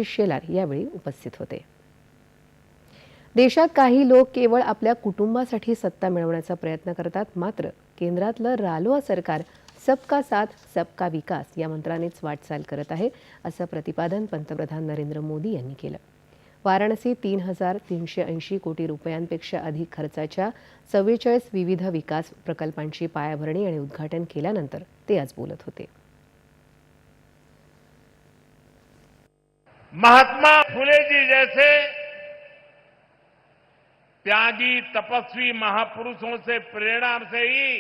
शेलार यावेळी उपस्थित होते। देशात काही लोक केवळ आपल्या कुटुंबासाठी सत्ता मिळवण्याचा प्रयत्न करतात, मात्र केंद्रातलं रालोआ सरकार सबका साथ सबका विकास या मंत्रानेच वाटचाल करत आहे, असं प्रतिपादन पंतप्रधान नरेंद्र मोदी यांनी केलं। वाराणसी 3,380 कोटी रुपयांपेक्षा अधिक खर्चाच्या 44 विविध विकास प्रकल्पांची पायाभरणी आणि उद्घाटन केल्यानंतर ते आज बोलत होते। महात्मा फुले जी जैसे त्यागी तपस्वी महापुरुषों से प्रेरणा से ही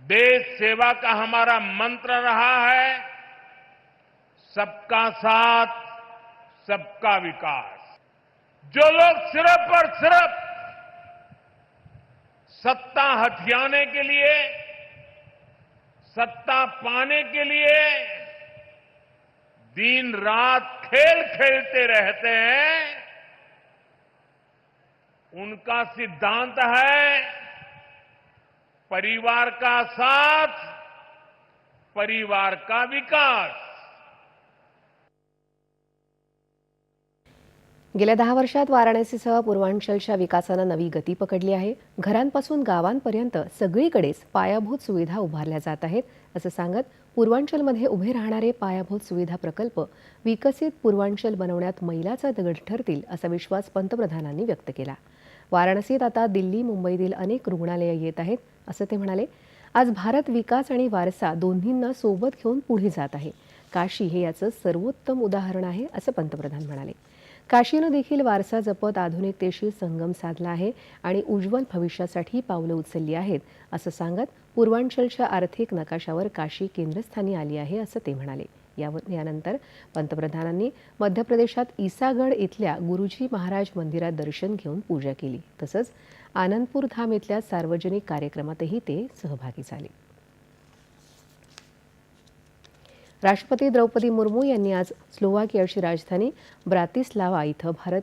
देश सेवा का हमारा मंत्र रहा है, सबका साथ सबका विकास। जो लोग सिर्फ और सिर्फ सत्ता हथियाने के लिए, सत्ता पाने के लिए दिन रात खेल खेलते रहते हैं, उनका सिद्धांत है परिवार का साथ, परिवार का विकास। गेल्या 10 वर्षात वाराणसीसह पूर्वांचलच्या विकासानं नवी गती पकडली आहे। घरांपासून गावांपर्यंत सगळीकडेच पायाभूत सुविधा उभारल्या जात आहेत, असं सांगत पूर्वांचलमध्ये उभे राहणारे पायाभूत सुविधा प्रकल्प विकसित पूर्वांचल बनवण्यात मैलाचा दगड ठरतील, असा विश्वास पंतप्रधानांनी व्यक्त केला। वाराणसीत आता दिल्ली मुंबईतील अनेक रुग्णालये येत आहेत, असं ते म्हणाले। आज भारत विकास आणि वारसा दोन्हींना सोबत घेऊन पुढे जात आहे। काशी हे याचं सर्वोत्तम उदाहरण आहे, असं पंतप्रधान म्हणाले। काशीनं देखील वारसा जपत आधुनिकतेशी संगम साधला आहे आणि उज्ज्वल भविष्यासाठी पावलं उचलली आहेत, असं सांगत पूर्वांचलच्या आर्थिक नकाशावर काशी केंद्रस्थानी आली आहे, असं ते म्हणाले। यानंतर पंतप्रधानांनी मध्य प्रदेशात ईसागड इथल्या गुरुजी महाराज मंदिरात दर्शन घेऊन पूजा केली। तसंच आनंदपूर धाम इथल्या सार्वजनिक कार्यक्रमातही ते सहभागी झाले। राष्ट्रपती द्रौपदी मुर्मू यांनी आज स्लोवाकियाची राजधानी ब्रातिस्लावा इथं भारत